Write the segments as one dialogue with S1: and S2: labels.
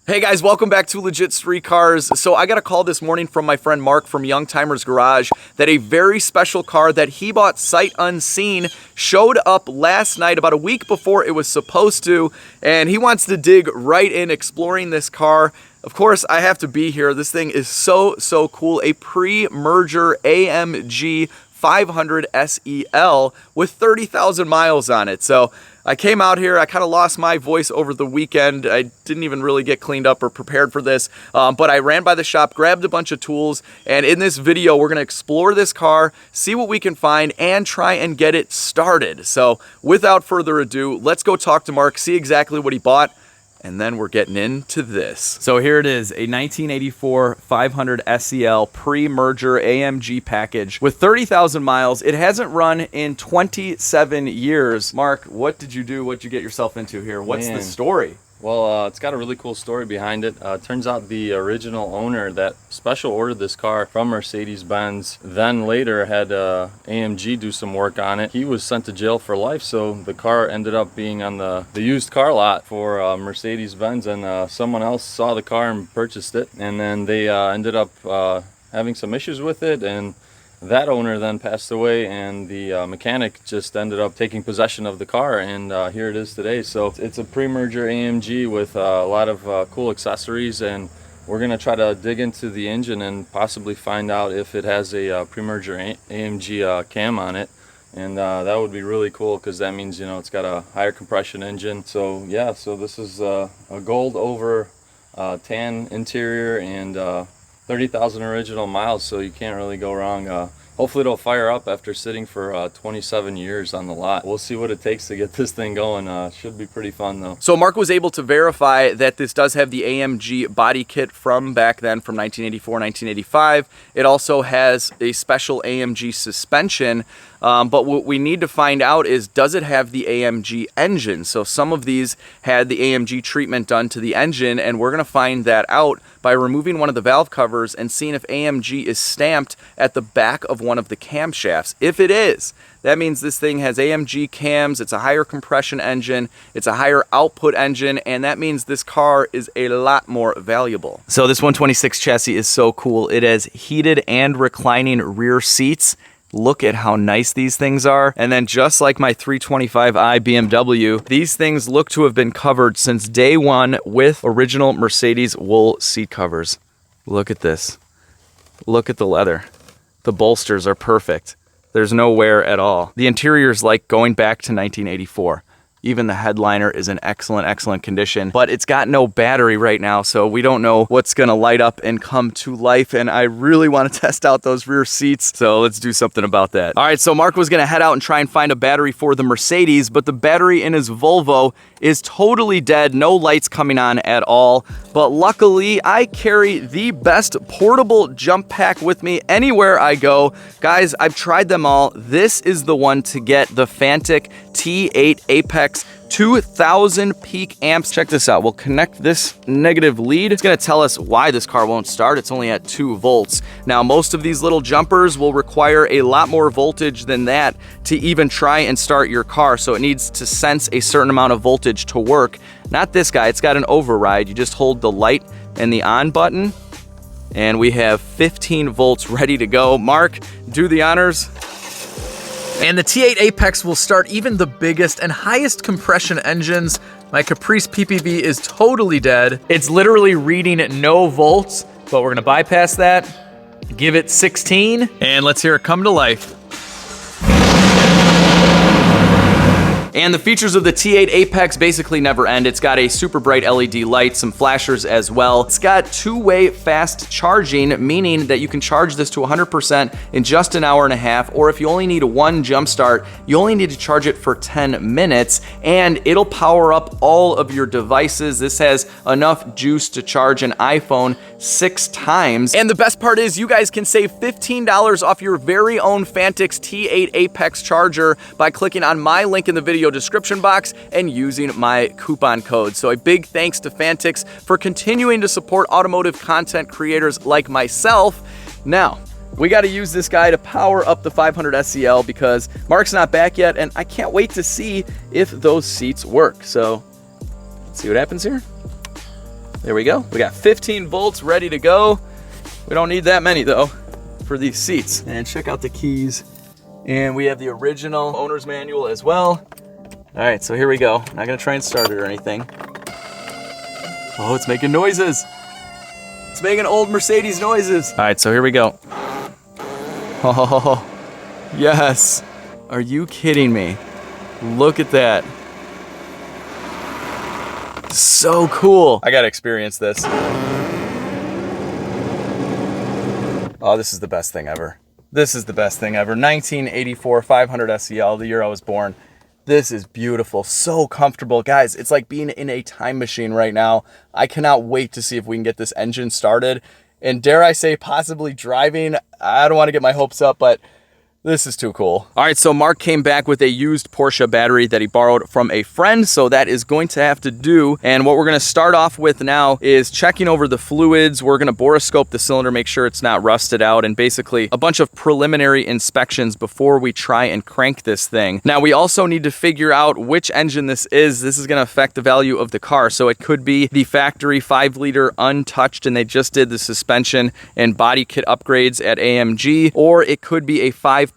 S1: Hey guys, welcome back to LegitStreetCars. So I got a call this morning from my friend Mark from Youngtimers Garage that a very special car that he bought sight unseen showed up last night about a week before it was supposed to, and he wants to dig right in exploring this car. Of course, I have to be here. This thing is so cool. A pre-merger AMG 500 SEL with 30,000 miles on it. So I came out here, I kind of lost my voice over the weekend. I didn't even really get cleaned up or prepared for this, but I ran by the shop, grabbed a bunch of tools, and in this video, we're gonna explore this car, see what we can find, and try and get it started. So without further ado, let's go talk to Mark, see exactly what he bought, and then we're getting into this. So here it is, a 1984 500 SEL pre-merger AMG package with 30,000 miles. It hasn't run in 27 years. Mark, what did you do? What did you get yourself into here? What's the story?
S2: Well, it's got a really cool story behind it. Turns out the original owner that special ordered this car from Mercedes-Benz, then later had AMG do some work on it. He was sent to jail for life, so the car ended up being on the used car lot for Mercedes-Benz, and someone else saw the car and purchased it, and then they ended up having some issues with it, and that owner then passed away, and the mechanic just ended up taking possession of the car, and here it is today. So it's a pre-merger AMG with a lot of cool accessories, and we're going to try to dig into the engine and possibly find out if it has a pre-merger AMG cam on it. And that would be really cool, because that means, you know, it's got a higher compression engine. So yeah, so this is a gold over tan interior and 30,000 original miles, so you can't really go wrong. Hopefully it'll fire up after sitting for 27 years on the lot. We'll see what it takes to get this thing going. Should be pretty fun though.
S1: So Mark was able to verify that this does have the AMG body kit from back then, from 1984, 1985. It also has a special AMG suspension, but what we need to find out is, does it have the AMG engine? So some of these had the AMG treatment done to the engine, and we're gonna find that out by removing one of the valve covers and seeing if AMG is stamped at the back of one of the camshafts. If it is, that means this thing has AMG cams, it's a higher compression engine, it's a higher output engine, and that means this car is a lot more valuable. So this 126 chassis is so cool. It has heated and reclining rear seats. Look at how nice these things are. And then just like my 325i BMW, these things look to have been covered since day one with original Mercedes wool seat covers. Look at this. Look at the leather. The bolsters are perfect. There's no wear at all. The interior is like going back to 1984. Even the headliner is in excellent condition, but it's got no battery right now, so we don't know what's gonna light up and come to life, and I really wanna test out those rear seats, so let's do something about that. All right, so Mark was gonna head out and try and find a battery for the Mercedes, but the battery in his Volvo is totally dead, no lights coming on at all. But luckily, I carry the best portable jump pack with me anywhere I go. Guys, I've tried them all. This is the one to get, the Fantic T8 Apex 2000 peak amps. Check this out. We'll connect this negative lead. It's gonna tell us why this car won't start. It's only at 2 volts. Now, most of these little jumpers will require a lot more voltage than that to even try and start your car, so it needs to sense a certain amount of voltage to work. Not this guy. It's got an override. You just hold the light and the on button, and we have 15 volts ready to go. Mark, do the honors. And the T8 Apex will start even the biggest and highest compression engines. My Caprice PPV is totally dead. It's literally reading at no volts, but we're gonna bypass that, give it 16, and let's hear it come to life. And the features of the T8 Apex basically never end. It's got a super bright LED light, some flashers as well. It's got two-way fast charging, meaning that you can charge this to 100% in just an hour and a half, or if you only need one jump start, you only need to charge it for 10 minutes, and it'll power up all of your devices. This has enough juice to charge an iPhone 6 times. And the best part is you guys can save $15 off your very own Fantic's T8 Apex charger by clicking on my link in the video description box and using my coupon code. So a big thanks to Fantic's for continuing to support automotive content creators like myself. Now, we got to use this guy to power up the 500 SEL because Mark's not back yet, and I can't wait to see if those seats work. So let's see what happens here. There we go. We got 15 volts ready to go. We don't need that many though for these seats. And check out the keys. And we have the original owner's manual as well. All right, so here we go. Not gonna try and start it or anything. Oh, it's making noises. It's making old Mercedes noises. All right, so here we go. Oh, yes. Are you kidding me? Look at that. So cool. I gotta experience this. Oh, this is the best thing ever. This is the best thing ever. 1984 500 SEL, the year I was born. This is beautiful, so comfortable. Guys, it's like being in a time machine right now. I cannot wait to see if we can get this engine started. And dare I say, possibly driving. I don't want to get my hopes up, but this is too cool. All right, so Mark came back with a used Porsche battery that he borrowed from a friend, so that is going to have to do. And what we're gonna start off with now is checking over the fluids. We're gonna borescope the cylinder, make sure it's not rusted out, and basically a bunch of preliminary inspections before we try and crank this thing. Now, we also need to figure out which engine this is. This is gonna affect the value of the car. So it could be the factory 5-liter untouched, and they just did the suspension and body kit upgrades at AMG, or it could be a 5.4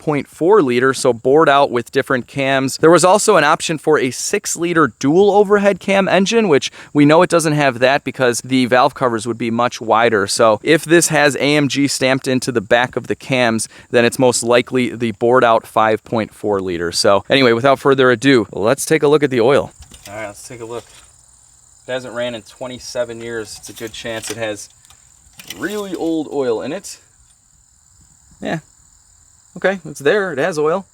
S1: liter, so bored out with different cams. There was also an option for a 6-liter dual overhead cam engine, which we know it doesn't have that because the valve covers would be much wider. So if this has AMG stamped into the back of the cams, then it's most likely the bored out 5.4 liter. So anyway, without further ado, let's take a look at the oil. All right, let's take a look. It hasn't ran in 27 years. It's a good chance it has really old oil in it. Yeah. Okay, it's there, it has oil.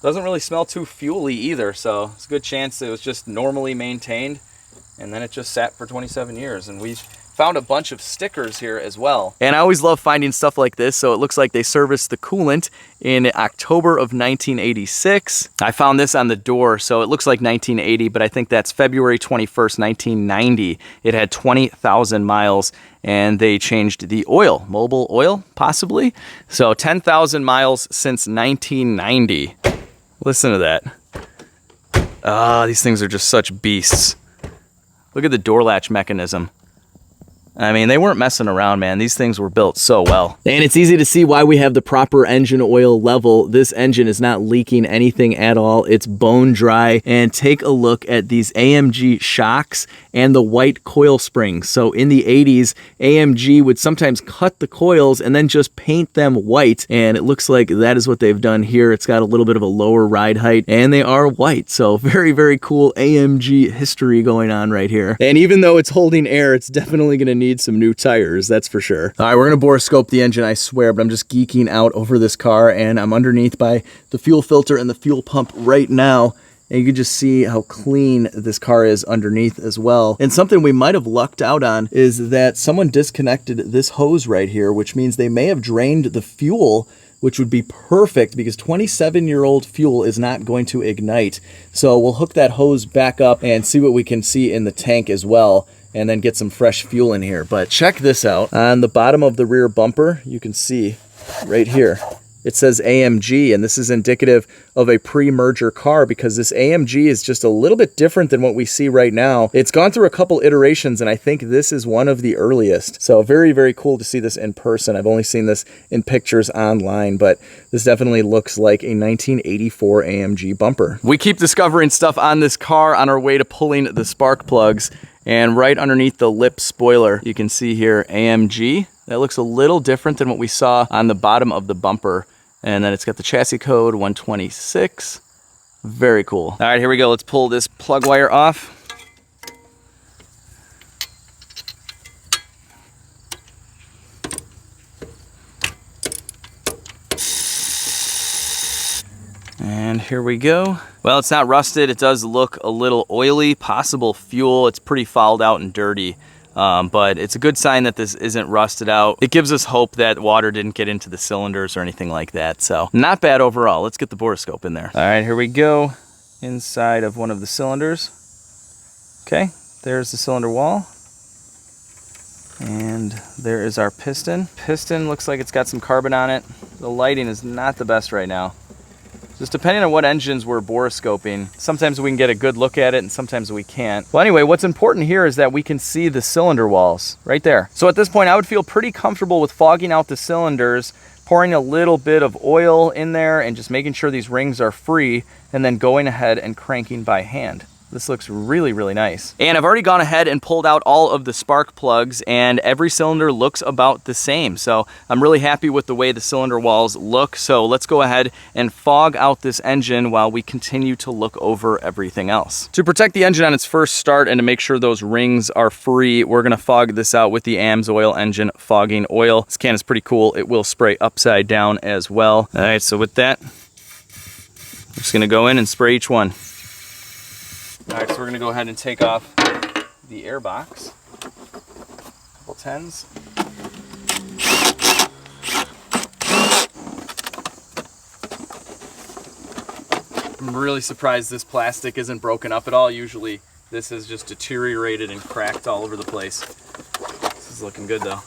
S1: Doesn't really smell too fuely either, so it's a good chance it was just normally maintained and then it just sat for 27 years. And we found a bunch of stickers here as well. And I always love finding stuff like this. So it looks like they serviced the coolant in October of 1986. I found this on the door, so it looks like 1980, but I think that's February 21st, 1990. It had 20,000 miles and they changed the oil, mobile oil, possibly. So 10,000 miles since 1990. Listen to that. Ah, these things are just such beasts. Look at the door latch mechanism. I mean, they weren't messing around, man. These things were built so well. And it's easy to see why we have the proper engine oil level. This engine is not leaking anything at all. It's bone dry. And take a look at these AMG shocks and the white coil springs. So in the 80s, AMG would sometimes cut the coils and then just paint them white. And it looks like that is what they've done here. It's got a little bit of a lower ride height and they are white. So very, very cool AMG history going on right here. And even though it's holding air, it's definitely going to need some new tires, that's for sure. All right, we're gonna borescope the engine, I swear, but I'm just geeking out over this car, and I'm underneath by the fuel filter and the fuel pump right now, and you can just see how clean this car is underneath as well. And something we might have lucked out on is that someone disconnected this hose right here, which means they may have drained the fuel, which would be perfect because 27-year-old fuel is not going to ignite. So we'll hook that hose back up and see what we can see in the tank as well, and then get some fresh fuel in here. But check this out. On the bottom of the rear bumper, you can see right here, it says AMG, and this is indicative of a pre-merger car because this AMG is just a little bit different than what we see right now. It's gone through a couple iterations, and I think this is one of the earliest. So very, very cool to see this in person. I've only seen this in pictures online, but this definitely looks like a 1984 AMG bumper. We keep discovering stuff on this car on our way to pulling the spark plugs. And right underneath the lip spoiler, you can see here AMG. That looks a little different than what we saw on the bottom of the bumper. And then it's got the chassis code 126. Very cool. All right, here we go. Let's pull this plug wire off. And here we go. Well, it's not rusted. It does look a little oily, possible fuel. It's pretty fouled out and dirty, but it's a good sign that this isn't rusted out. It gives us hope that water didn't get into the cylinders or anything like that. So not bad overall. Let's get the borescope in there. All right, here we go. Inside of one of the cylinders. Okay, there's the cylinder wall. And there is our piston. Piston looks like it's got some carbon on it. The lighting is not the best right now. Just depending on what engines we're borescoping, sometimes we can get a good look at it and sometimes we can't. Well, anyway, what's important here is that we can see the cylinder walls right there. So at this point, I would feel pretty comfortable with fogging out the cylinders, pouring a little bit of oil in there and just making sure these rings are free, and then going ahead and cranking by hand. This looks really, really nice. And I've already gone ahead and pulled out all of the spark plugs, and every cylinder looks about the same. So I'm really happy with the way the cylinder walls look. So let's go ahead and fog out this engine while we continue to look over everything else. To protect the engine on its first start and to make sure those rings are free, we're gonna fog this out with the Amsoil engine fogging oil. This can is pretty cool. It will spray upside down as well. All right, so with that, I'm just gonna go in and spray each one. All right, so we're gonna go ahead and take off the air box. Couple tens. I'm really surprised this plastic isn't broken up at all. Usually this is just deteriorated and cracked all over the place. This is looking good though.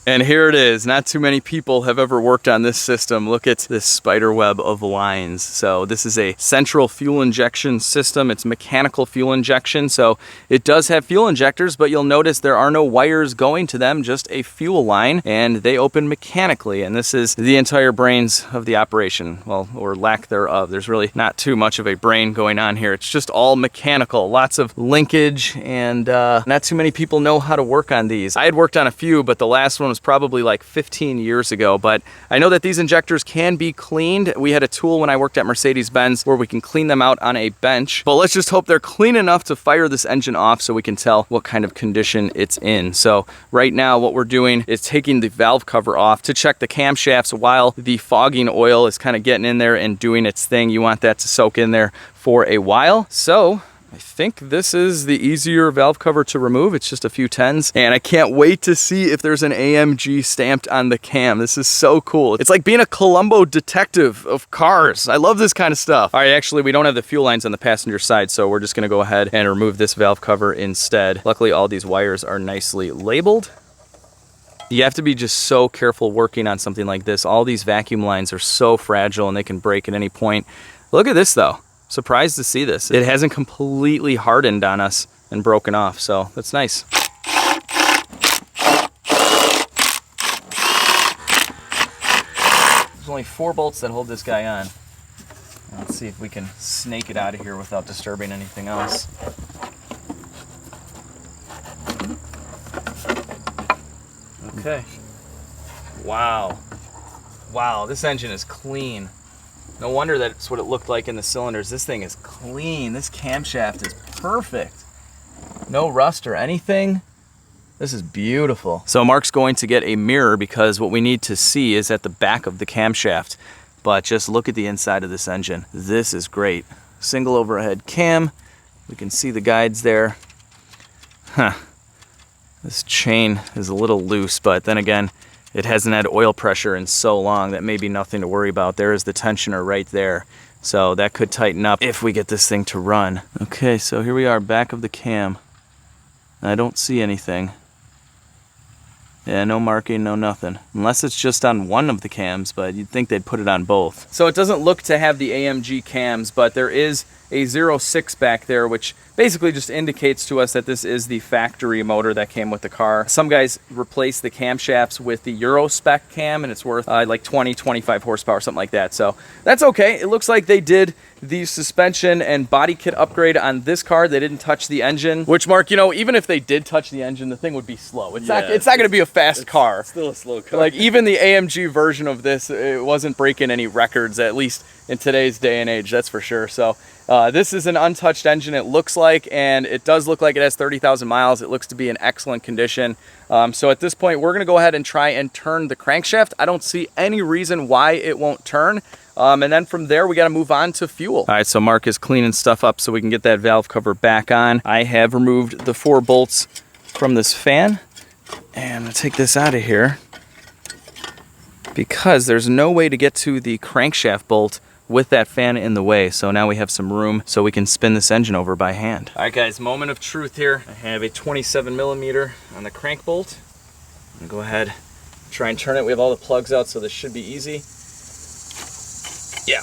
S1: And here it is. Not too many people have ever worked on this system. Look at this spider web of lines. So this is a central fuel injection system. It's mechanical fuel injection. So it does have fuel injectors, but you'll notice there are no wires going to them, just a fuel line, and they open mechanically. And this is the entire brains of the operation, well, or lack thereof. There's really not too much of a brain going on here. It's just all mechanical, lots of linkage, and not too many people know how to work on these. I had worked on a few, but the last one was probably like 15 years ago, but I know that these injectors can be cleaned. We had a tool when I worked at Mercedes-Benz where we can clean them out on a bench, but let's just hope they're clean enough to fire this engine off so we can tell what kind of condition it's in. So right now what we're doing is taking the valve cover off to check the camshafts while the fogging oil is kind of getting in there and doing its thing. You want that to soak in there for a while. So I think this is the easier valve cover to remove. It's just a few tens, and I can't wait to see if there's an AMG stamped on the cam. This is so cool. It's like being a Columbo detective of cars. I love this kind of stuff. All right, actually, we don't have the fuel lines on the passenger side, so we're just gonna go ahead and remove this valve cover instead. Luckily, all these wires are nicely labeled. You have to be just so careful working on something like this. All these vacuum lines are so fragile and they can break at any point. Look at this though. Surprised to see this. It hasn't completely hardened on us and broken off, so that's nice. There's only 4 bolts that hold this guy on. Let's see if we can snake it out of here without disturbing anything else. Okay. Wow. Wow, this engine is clean. No wonder that's what it looked like in the cylinders. This thing is clean. This camshaft is perfect. No rust or anything. This is beautiful. So Mark's going to get a mirror because what we need to see is at the back of the camshaft. But just look at the inside of this engine. This is great. Single overhead cam. We can see the guides there. Huh. This chain is a little loose, but then again, it hasn't had oil pressure in so long that may be nothing to worry about. There is the tensioner right there. So that could tighten up if we get this thing to run. Okay, so here we are, back of the cam. I don't see anything. Yeah, no marking, no nothing. Unless it's just on one of the cams, but you'd think they'd put it on both. So it doesn't look to have the AMG cams, but there is a 06 back there, which basically just indicates to us that this is the factory motor that came with the car. Some guys replace the camshafts with the Euro spec cam, and it's worth like 20, 25 horsepower, something like that. So that's okay. It looks like they did the suspension and body kit upgrade on this car. They didn't touch the engine, which, Mark, you know, even if they did touch the engine, the thing would be slow. It's not going to be a fast car.
S2: It's still a slow car.
S1: Like even the AMG version of this, it wasn't breaking any records, at least in today's day and age, that's for sure. So this is an untouched engine, it looks like, and it does look like it has 30,000 miles. It looks to be in excellent condition. So at this point, we're gonna go ahead and try and turn the crankshaft. I don't see any reason why it won't turn. And then from there, we gotta move on to fuel. All right, so Mark is cleaning stuff up so we can get that valve cover back on. I have removed the 4 bolts from this fan, and I'm gonna take this out of here because there's no way to get to the crankshaft bolt with that fan in the way. So now we have some room so we can spin this engine over by hand. All right, guys, moment of truth here. I have a 27 millimeter on the crank bolt. I'm gonna go ahead, try and turn it. We have all the plugs out, so this should be easy. Yeah,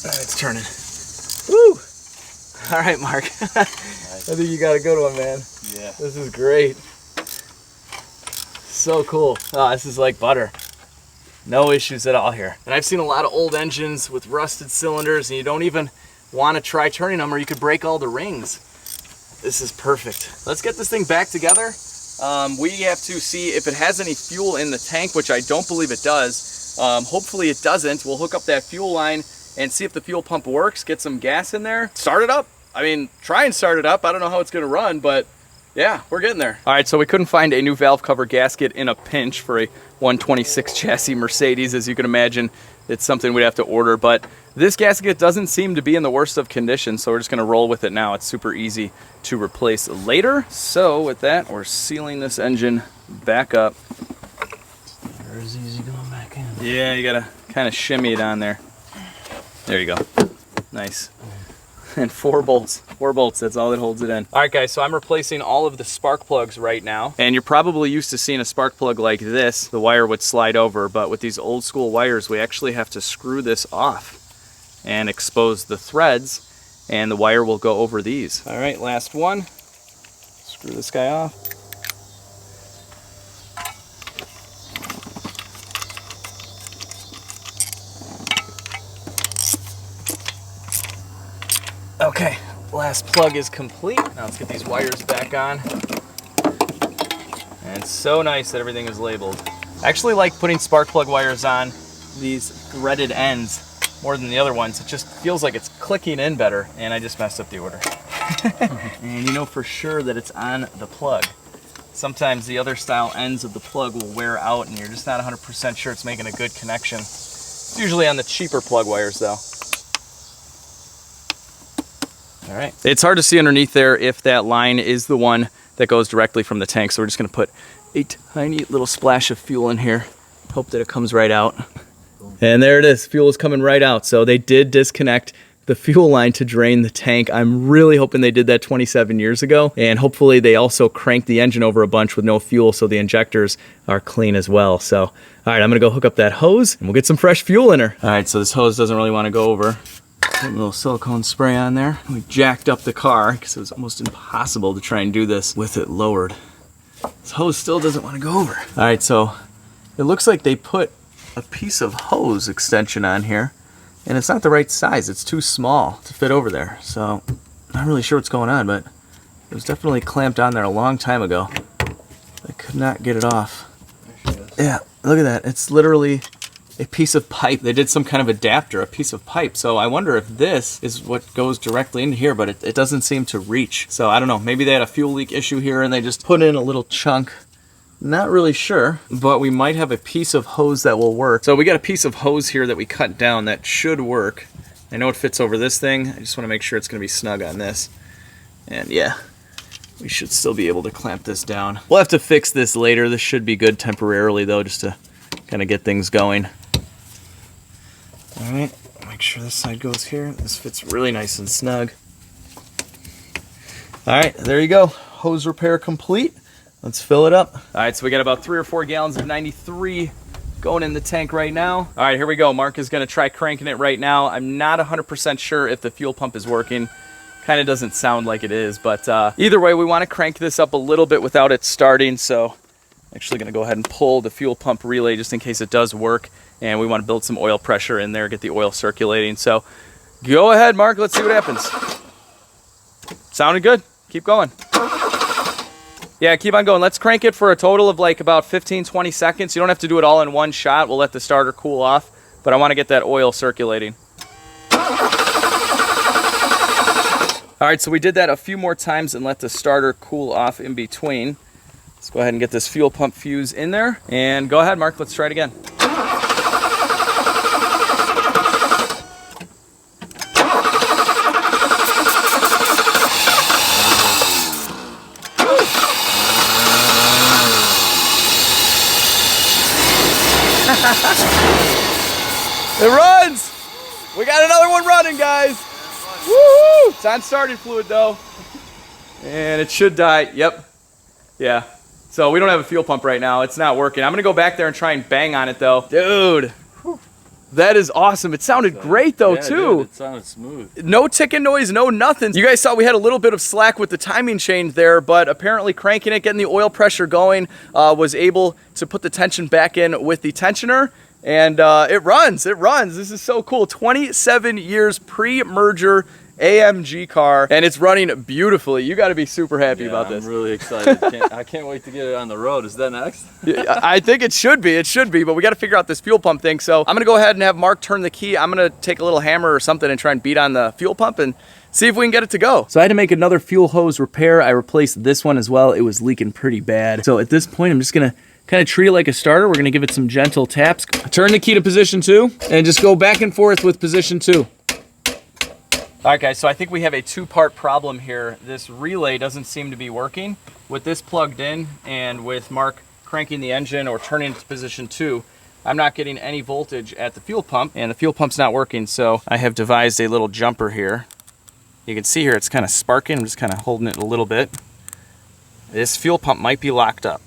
S1: It's turning. Woo! All right, Mark. I think you got a good one, man.
S2: Yeah.
S1: This is great. So cool. Oh, this is like butter. No issues at all here. And I've seen a lot of old engines with rusted cylinders, and you don't even want to try turning them, or you could break all the rings. This is perfect. Let's get this thing back together. We have to see if it has any fuel in the tank, which I don't believe it does. Hopefully it doesn't. We'll hook up that fuel line and see if the fuel pump works, get some gas in there, start it up. I mean, try and start it up. I don't know how it's gonna run, but yeah, we're getting there. All right, so we couldn't find a new valve cover gasket in a pinch for a 126 chassis Mercedes. As you can imagine, it's something we'd have to order, but this gasket doesn't seem to be in the worst of condition, so we're just gonna roll with it now. It's super easy to replace later. So with that, we're sealing this engine back up.
S3: Or is easy going back in?
S1: Yeah, you gotta kind of shimmy it on there. There you go. Nice. And 4 bolts. 4 bolts, that's all that holds it in. All right, guys, so I'm replacing all of the spark plugs right now. And you're probably used to seeing a spark plug like this. The wire would slide over, but with these old school wires, we actually have to screw this off and expose the threads, and the wire will go over these. All right, last one. Screw this guy off. Okay, last plug is complete. Now let's get these wires back on. And it's so nice that everything is labeled. I actually like putting spark plug wires on these threaded ends more than the other ones. It just feels like it's clicking in better, and I just messed up the order. And you know for sure that it's on the plug. Sometimes the other style ends of the plug will wear out and you're just not 100% sure it's making a good connection. It's usually on the cheaper plug wires though. All right. It's hard to see underneath there if that line is the one that goes directly from the tank, so we're just gonna put a tiny little splash of fuel in here. Hope that it comes right out. And there it is, fuel is coming right out. So they did disconnect the fuel line to drain the tank. I'm really hoping they did that 27 years ago, and hopefully they also cranked the engine over a bunch with no fuel so the injectors are clean as well. So, all right, I'm gonna go hook up that hose and we'll get some fresh fuel in her. All right, so this hose doesn't really wanna go over. Put a little silicone spray on there. We jacked up the car because it was almost impossible to try and do this with it lowered. This hose still doesn't want to go over. All right, so it looks like they put a piece of hose extension on here, and it's not the right size. It's too small to fit over there. So not really sure what's going on, but it was definitely clamped on there a long time ago. I could not get it off. Yeah, look at that. It's literally a piece of pipe. They did some kind of adapter, a piece of pipe. So I wonder if this is what goes directly into here, but it doesn't seem to reach. So I don't know, maybe they had a fuel leak issue here and they just put in a little chunk. Not really sure, but we might have a piece of hose that will work. So we got a piece of hose here that we cut down that should work. I know it fits over this thing. I just want to make sure it's going to be snug on this. And yeah, we should still be able to clamp this down. We'll have to fix this later. This should be good temporarily though, just to kind of get things going. All right, make sure this side goes here. This fits really nice and snug. All right, there you go. Hose repair complete. Let's fill it up. All right, so we got about 3 or 4 gallons of 93 going in the tank right now. All right, here we go. Mark is gonna try cranking it right now. I'm not 100% sure if the fuel pump is working. Kind of doesn't sound like it is, but either way, we wanna crank this up a little bit without it starting, so I'm actually gonna go ahead and pull the fuel pump relay just in case it does work. And we want to build some oil pressure in there, get the oil circulating. So go ahead, Mark, let's see what happens. Sounded good. Keep going. Yeah, keep on going. Let's crank it for a total of like about 15-20 seconds. You don't have to do it all in one shot. We'll let the starter cool off, but I want to get that oil circulating. All right, so we did that a few more times and let the starter cool off in between. Let's go ahead and get this fuel pump fuse in there. And go ahead, Mark, let's try it again. It runs! We got another one running, guys! Woo! It's on starting fluid though. And it should die. Yep. Yeah. So we don't have a fuel pump right now. It's not working. I'm gonna go back there and try and bang on it though. Dude. That is awesome. It sounded great though, too.
S2: Dude, it sounded smooth.
S1: No ticking noise, no nothing. You guys saw we had a little bit of slack with the timing chain there, but apparently cranking it, getting the oil pressure going, was able to put the tension back in with the tensioner. And it runs. This is so cool. 27 years pre-merger AMG car, and it's running beautifully. You got to be super happy about this.
S2: I'm really excited. I can't wait to get it on the road. Is that next?
S1: I think it should be, but we got to figure out this fuel pump thing. So I'm gonna go ahead and have Mark turn the key. I'm gonna take a little hammer or something and try and beat on the fuel pump and see if we can get it to go. So I had to make another fuel hose repair. I replaced this one as well. It was leaking pretty bad. So at this point, I'm just gonna kind of treat it like a starter. We're gonna give it some gentle taps. Turn the key to position 2 and just go back and forth with position 2. All right, guys, so I think we have a 2-part problem here. This relay doesn't seem to be working. With this plugged in and with Mark cranking the engine or turning it to position 2, I'm not getting any voltage at the fuel pump, and the fuel pump's not working, so I have devised a little jumper here. You can see here it's kind of sparking. I'm just kind of holding it a little bit. This fuel pump might be locked up.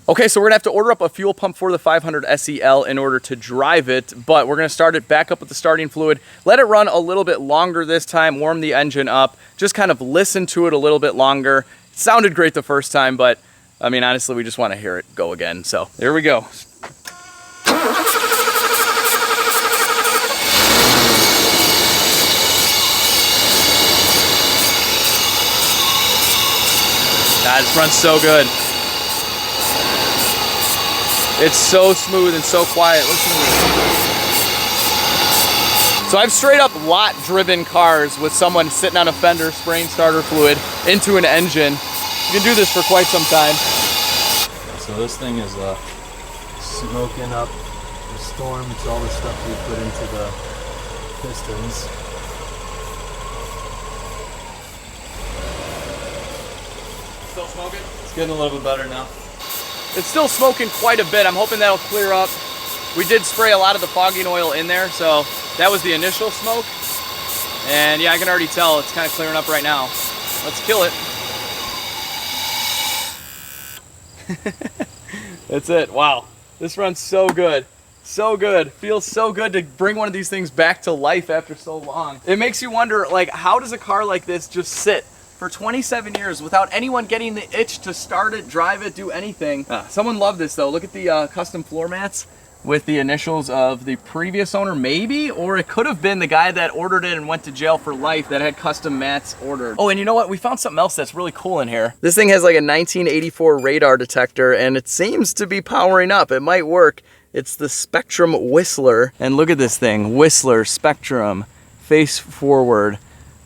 S1: Okay, so we're gonna have to order up a fuel pump for the 500 SEL in order to drive it, but we're gonna start it back up with the starting fluid, let it run a little bit longer this time, warm the engine up, just kind of listen to it a little bit longer. It sounded great the first time, but I mean, honestly, we just wanna hear it go again. So here we go. God, this runs so good. It's so smooth and so quiet. Listen to me. So I've straight up lot driven cars with someone sitting on a fender spraying starter fluid into an engine. You can do this for quite some time.
S2: So this thing is smoking up the storm. It's all the stuff we put into the pistons.
S1: Still smoking?
S2: It's getting a little bit better now.
S1: It's still smoking quite a bit. I'm hoping that'll clear up. We did spray a lot of the fogging oil in there, so that was the initial smoke. And yeah, I can already tell it's kind of clearing up right now. Let's kill it. That's it. Wow. This runs so good. So good. Feels so good to bring one of these things back to life after so long. It makes you wonder, like, how does a car like this just sit for 27 years without anyone getting the itch to start it, drive it, do anything? Someone loved this though. Look at the custom floor mats with the initials of the previous owner, maybe, or it could have been the guy that ordered it and went to jail for life that had custom mats ordered. Oh, and you know what? We found something else that's really cool in here. This thing has like a 1984 radar detector, and it seems to be powering up. It might work. It's the Spectrum Whistler, and look at this thing, Whistler Spectrum, face forward.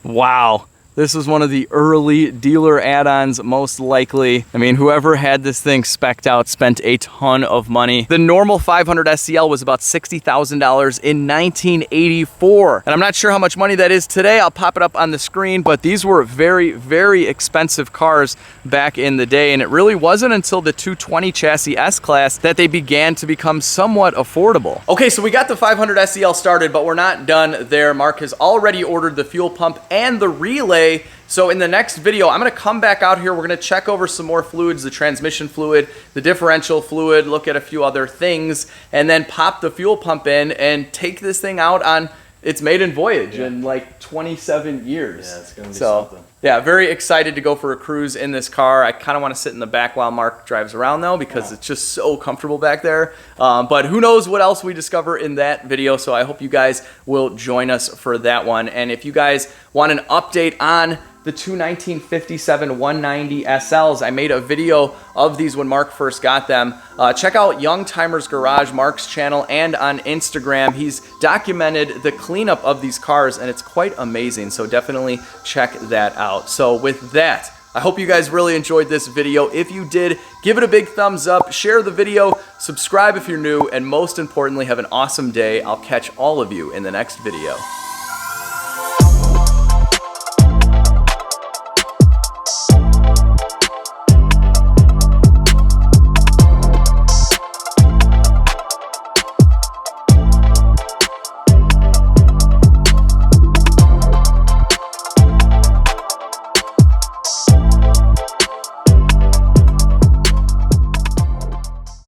S1: Wow. This was one of the early dealer add-ons, most likely. I mean, whoever had this thing spec'd out spent a ton of money. The normal 500 SEL was about $60,000 in 1984. And I'm not sure how much money that is today. I'll pop it up on the screen, but these were very, very expensive cars back in the day. And it really wasn't until the 220 chassis S-Class that they began to become somewhat affordable. Okay, so we got the 500 SEL started, but we're not done there. Mark has already ordered the fuel pump and the relay. So in the next video, I'm gonna come back out here. We're gonna check over some more fluids, the transmission fluid, the differential fluid, look at a few other things, and then pop the fuel pump in and take this thing out on its maiden voyage in like 27 years.
S2: Yeah, it's gonna be something.
S1: Yeah, very excited to go for a cruise in this car. I kind of want to sit in the back while Mark drives around though, because it's just so comfortable back there. But who knows what else we discover in that video. So I hope you guys will join us for that one. And if you guys want an update on the two 1957 190 SLs, I made a video of these when Mark first got them. Check out Young Timers Garage, Mark's channel, and on Instagram. He's documented the cleanup of these cars, and it's quite amazing. So definitely check that out. So with that, I hope you guys really enjoyed this video. If you did, give it a big thumbs up, share the video, subscribe if you're new, and most importantly, have an awesome day. I'll catch all of you in the next video.